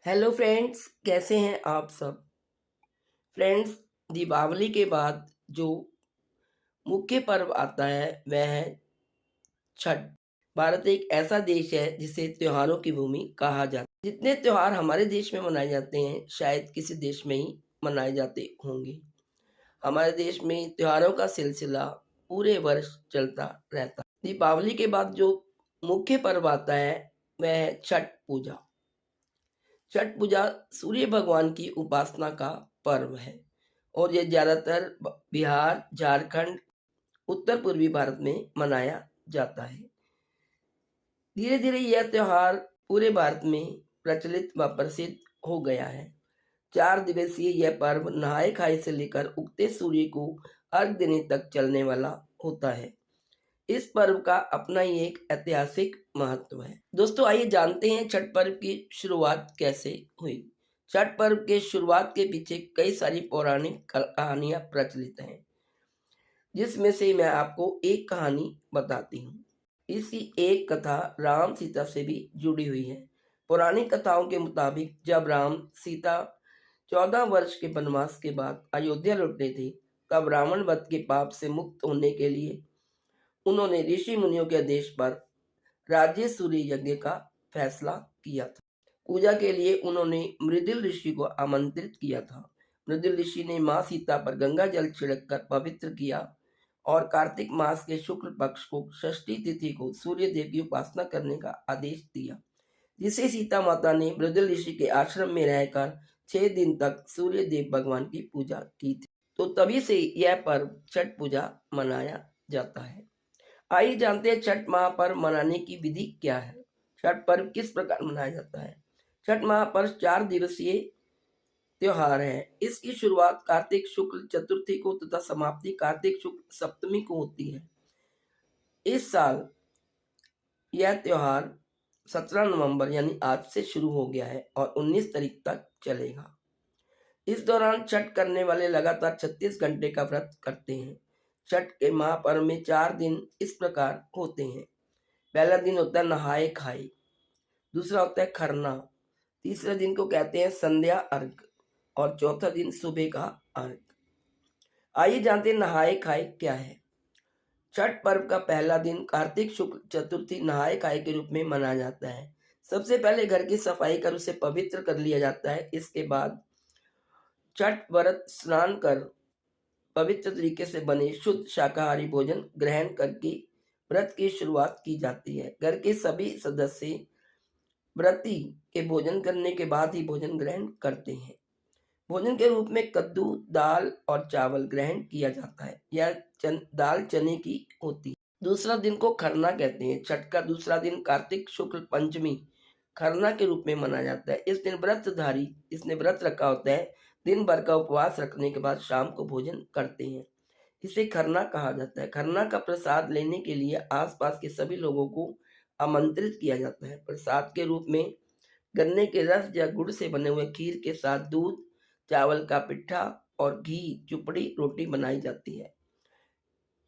Hello friends, कैसे हैं आप सब। फ्रेंड्स, दीपावली के बाद जो मुख्य पर्व आता है वह है छठ। भारत एक ऐसा देश है जिसे त्योहारों की भूमि कहा जाता है। जितने त्योहार हमारे देश में मनाए जाते हैं शायद किसी देश में ही मनाए जाते होंगे। हमारे देश में त्योहारों का सिलसिला पूरे वर्ष चलता रहता है। दीपावली के बाद जो मुख्य पर्व आता है वह है छठ पूजा। छठ पूजा सूर्य भगवान की उपासना का पर्व है और ये ज़्यादातर बिहार, झारखंड, उत्तर पूर्वी भारत में मनाया जाता है। धीरे धीरे यह त्योहार पूरे भारत में प्रचलित व प्रसिद्ध हो गया है। 4 दिवसीय यह पर्व नहाय खाए से लेकर उगते सूर्य को अर्घ देने तक चलने वाला होता है। इस पर्व का अपना ही एक ऐतिहासिक महत्व है। दोस्तों, आइए जानते हैं छठ पर्व की शुरुआत कैसे हुई। छठ पर्व के शुरुआत के पीछे कई सारी पौराणिक कहानियां प्रचलित हैं, जिसमें से मैं आपको एक कहानी बताती हूँ। इसी एक कथा राम सीता से भी जुड़ी हुई है। पौराणिक कथाओं के मुताबिक जब राम सीता 14 वर्ष के वनवास के बाद अयोध्या लौटे थे, तब रावण वध के पाप से मुक्त होने के लिए उन्होंने ऋषि मुनियों के आदेश पर राज्य सूर्य यज्ञ का फैसला किया था। पूजा के लिए उन्होंने मृदुल ऋषि को आमंत्रित किया था। मृदुल ऋषि ने मां सीता पर गंगा जल छिड़ककर पवित्र किया और कार्तिक मास के शुक्ल पक्ष को षष्ठी तिथि को सूर्य देव की उपासना करने का आदेश दिया, जिसे सीता माता ने मृदुल ऋषि के आश्रम में रहकर 6 दिन तक सूर्य देव भगवान की पूजा की थी। तो तभी से यह पर्व छठ पूजा मनाया जाता है। आइए जानते हैं छठ महापर्व मनाने की विधि क्या है। छठ पर्व किस प्रकार मनाया जाता है। छठ महापर्व 4 दिवसीय त्योहार है। इसकी शुरुआत कार्तिक शुक्ल चतुर्थी को तथा समाप्ति कार्तिक शुक्ल सप्तमी को होती है। इस साल यह त्योहार 17 नवंबर यानी आज से शुरू हो गया है और 19 तारीख तक चलेगा। इस दौरान छठ करने वाले लगातार 36 घंटे का व्रत करते हैं। छठ के महापर्व में 4 दिन इस प्रकार होते हैं। पहला दिन होता है नहाए खाए, दूसरा होता है खरना, तीसरे दिन को कहते हैं संध्या अर्घ और चौथा दिन सुबह का अर्घ। आइए जानते हैं नहाए खाए क्या है। छठ पर्व का पहला दिन कार्तिक शुक्ल चतुर्थी नहाए खाए के रूप में मनाया जाता है। सबसे पहले घर की सफाई कर उसे पवित्र कर लिया जाता है। इसके बाद छठ व्रत स्नान कर पवित्र तरीके से बने शुद्ध शाकाहारी भोजन ग्रहण करके व्रत की शुरुआत की जाती है। घर के सभी सदस्य व्रती के भोजन करने के बाद ही भोजन ग्रहण करते हैं। भोजन के रूप में कद्दू, दाल और चावल ग्रहण किया जाता है। यह दाल चने की होती है। दूसरा दिन को खरना कहते हैं। छठ का दूसरा दिन कार्तिक शुक्ल पंचमी खरना के रूप में मनाया जाता है। इस दिन व्रतधारी जिसने व्रत रखा होता है दिन भर का उपवास रखने के बाद शाम को भोजन करते हैं। इसे खरना कहा जाता है। खरना का प्रसाद लेने के लिए आसपास के सभी लोगों को आमंत्रित किया जाता है। प्रसाद के रूप में गन्ने के रस या गुड़ से बने हुए खीर के साथ दूध, चावल का पिट्ठा और घी चुपड़ी रोटी बनाई जाती है।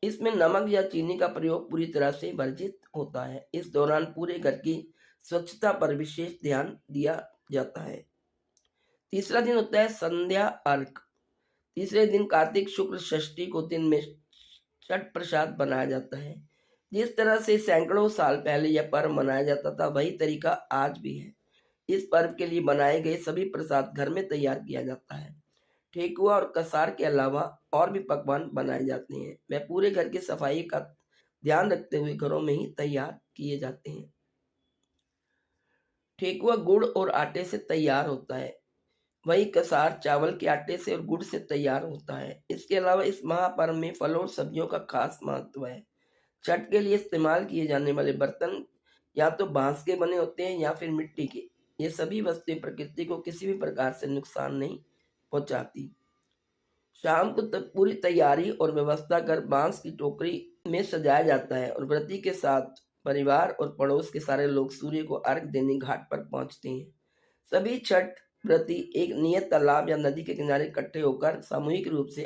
इसमें नमक या चीनी का प्रयोग पूरी तरह से वर्जित होता है। इस दौरान पूरे घर की स्वच्छता पर विशेष ध्यान दिया जाता है। तीसरा दिन होता है संध्या अर्घ। तीसरे दिन कार्तिक शुक्ल षष्ठी को दिन में छठ प्रसाद बनाया जाता है। जिस तरह से सैकड़ों साल पहले यह पर्व मनाया जाता था, वही तरीका आज भी है। इस पर्व के लिए बनाए गए सभी प्रसाद घर में तैयार किया जाता है। ठेकुआ और कसार के अलावा और भी पकवान बनाए जाते हैं। वह पूरे घर की सफाई का ध्यान रखते हुए घरों में ही तैयार किए जाते हैं। ठेकुआ गुड़ और आटे से तैयार होता है, वही कसार चावल के आटे से और गुड़ से तैयार होता है। इसके अलावा इस महापर्व में फलों और सब्जियों का खास महत्व है। छठ के लिए इस्तेमाल किए जाने वाले बर्तन या तो बांस के बने होते हैं या फिर मिट्टी के। ये सभी वस्तुएं प्रकृति को किसी भी प्रकार से नुकसान नहीं पहुंचाती। शाम को तक पूरी तैयारी और व्यवस्था कर बांस की टोकरी में सजाया जाता है और व्रती के साथ परिवार और पड़ोस के सारे लोग सूर्य को अर्घ देने घाट पर पहुंचते हैं। सभी छठ व्रती एक नियत तालाब या नदी के किनारे इकट्ठे होकर सामूहिक रूप से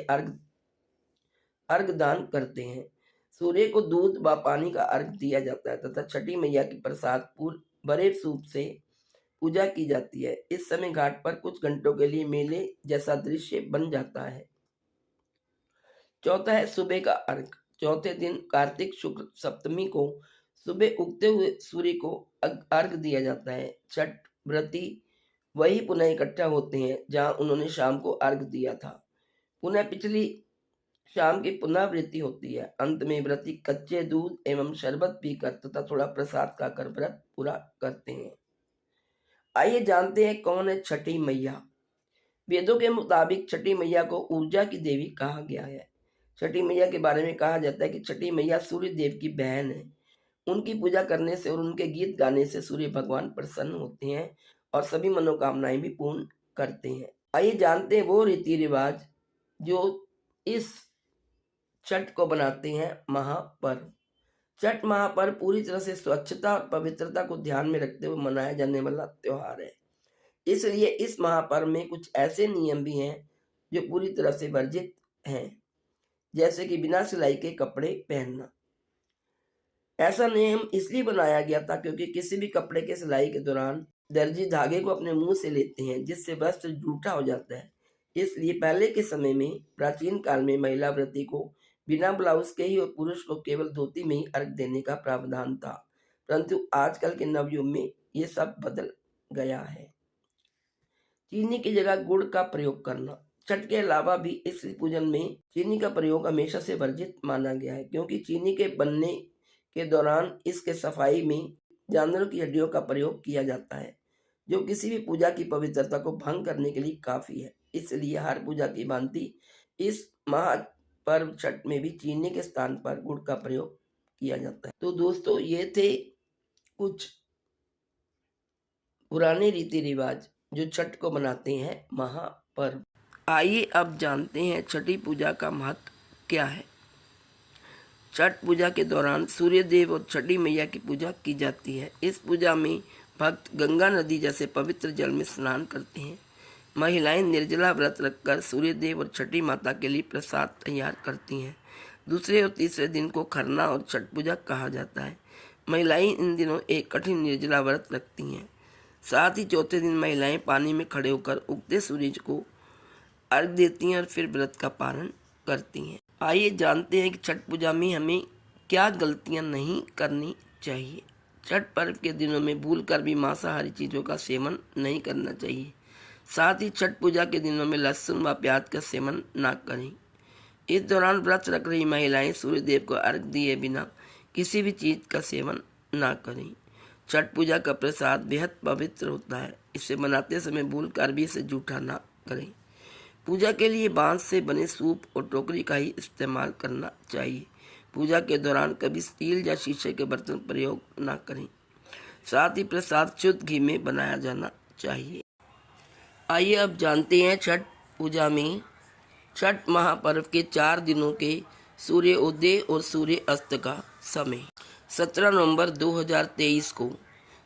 अर्घ दान करते हैं। सूर्य को दूध व पानी का अर्घ दिया जाता है तथा छठी मैया की प्रसाद बड़े सूप से पूजा की जाती है। इस समय घाट पर कुछ घंटों के लिए मेले जैसा दृश्य बन जाता है। चौथा है सुबह का अर्घ। चौथे दिन कार्तिक शुक्ल सप्तमी को सुबह उगते हुए सूर्य को अर्घ दिया जाता है। छठ व्रती वही पुनः इकट्ठा होते हैं जहां उन्होंने शाम को अर्घ दिया था। पुनः पिछली शाम की पुनरावृत्ति होती है। अंत में व्रती कच्चे दूध एवं शरबत पीकर तथा थोड़ा प्रसाद खाकर व्रत पूरा करते हैं। आइए जानते हैं कौन है छठी मैया। वेदों के मुताबिक छठी मैया को ऊर्जा की देवी कहा गया है। छठी मैया के बारे में कहा जाता है कि छठी मैया सूर्य देव की बहन है। उनकी पूजा करने से और उनके गीत गाने से सूर्य भगवान प्रसन्न होते हैं और सभी मनोकामनाएं भी पूर्ण करते हैं। आइए जानते हैं वो रीति रिवाज जो इस छठ को बनाते हैं महापर्व। छठ महापर्व पूरी तरह से स्वच्छता और पवित्रता को ध्यान में रखते हुए मनाया जाने वाला त्योहार है। इसलिए इस महापर्व में कुछ ऐसे नियम भी हैं जो पूरी तरह से वर्जित हैं, जैसे कि बिना सिलाई के कपड़े पहनना। ऐसा नियम इसलिए बनाया गया था क्योंकि किसी भी कपड़े के सिलाई के दौरान दर्जी धागे को अपने मुंह से लेते हैं, जिससे वस्त्र जूठा हो जाता है। इसलिए पहले के समय में प्राचीन काल में महिला व्रती को बिना ब्लाउज के ही और पुरुष को केवल धोती में ही अर्घ देने का प्रावधान था, परंतु आजकल के नवयुग में ये सब बदल गया है। चीनी की जगह गुड़ का प्रयोग करना। छठ के अलावा भी इस पूजन में चीनी का प्रयोग हमेशा से वर्जित माना गया है, क्योंकि चीनी के बनने के दौरान इसके सफाई में जानवरों की हड्डियों का प्रयोग किया जाता है, जो किसी भी पूजा की पवित्रता को भंग करने के लिए काफी है। इसलिए हर पूजा की भांति इस महापर्व छठ में भी चीनी के स्थान पर गुड़ का प्रयोग किया जाता है। तो दोस्तों, ये थे कुछ पुराने रीति रिवाज जो छठ को मनाते हैं महापर्व। आइए अब जानते हैं छठी पूजा का महत्व क्या है। छठ पूजा के दौरान सूर्य देव और छठी मैया की पूजा की जाती है। इस पूजा में भक्त गंगा नदी जैसे पवित्र जल में स्नान करते हैं। महिलाएं निर्जला व्रत रखकर सूर्य देव और छठी माता के लिए प्रसाद तैयार करती हैं। दूसरे और तीसरे दिन को खरना और छठ पूजा कहा जाता है। महिलाएं इन दिनों एक कठिन निर्जला व्रत रखती हैं। साथ ही चौथे दिन महिलाएं पानी में खड़े होकर उगते सूरज को अर्घ देती हैं और फिर व्रत का पालन करती हैं। आइए जानते हैं कि छठ पूजा में हमें क्या गलतियां नहीं करनी चाहिए। छठ पर्व के दिनों में भूलकर भी मांसाहारी चीज़ों का सेवन नहीं करना चाहिए। साथ ही छठ पूजा के दिनों में लहसुन व प्याज का सेवन ना करें। इस दौरान व्रत रख रही महिलाएं सूर्य देव को अर्घ दिए बिना किसी भी चीज़ का सेवन ना करें। छठ पूजा का प्रसाद बेहद पवित्र होता है। इसे बनाते समय भूलकर भी इसे जूठा ना करें। पूजा के लिए बांस से बने सूप और टोकरी का ही इस्तेमाल करना चाहिए। पूजा के दौरान कभी स्टील या शीशे के बर्तन प्रयोग ना करें। साथ ही प्रसाद शुद्ध घी में बनाया जाना चाहिए। आइए अब जानते हैं छठ पूजा में छठ महापर्व के 4 दिनों के सूर्य उदय और सूर्य अस्त का समय। 17 नवंबर 2023 को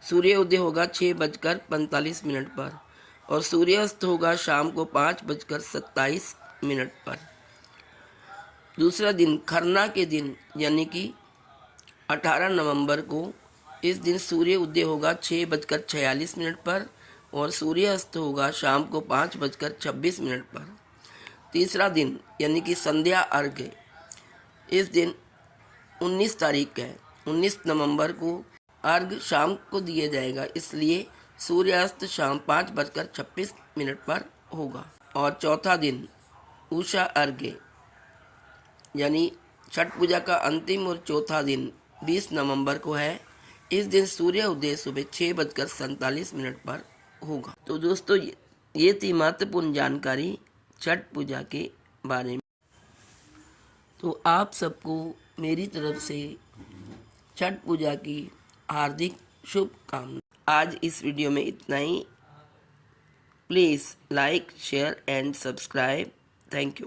सूर्य उदय होगा 6:45 पर और सूर्यास्त होगा शाम को 5:27 पर। दूसरा दिन खरना के दिन यानी कि 18 नवंबर को इस दिन सूर्य उदय होगा 6:46 पर और सूर्यास्त होगा शाम को 5:26 पर। तीसरा दिन यानी कि संध्या अर्घ्य इस दिन 19 तारीख है। 19 नवंबर को अर्घ्य शाम को दिया जाएगा, इसलिए सूर्यास्त शाम 5:26 पर होगा। और चौथा दिन उषा अर्घ्य यानी छठ पूजा का अंतिम और चौथा दिन 20 नवंबर को है। इस दिन सूर्य उदय सुबह 6:47 पर होगा। तो दोस्तों, ये थी महत्वपूर्ण जानकारी छठ पूजा के बारे में। तो आप सबको मेरी तरफ से छठ पूजा की हार्दिक शुभकामनाएं। आज इस वीडियो में इतना ही। Please like, share and subscribe. Thank you.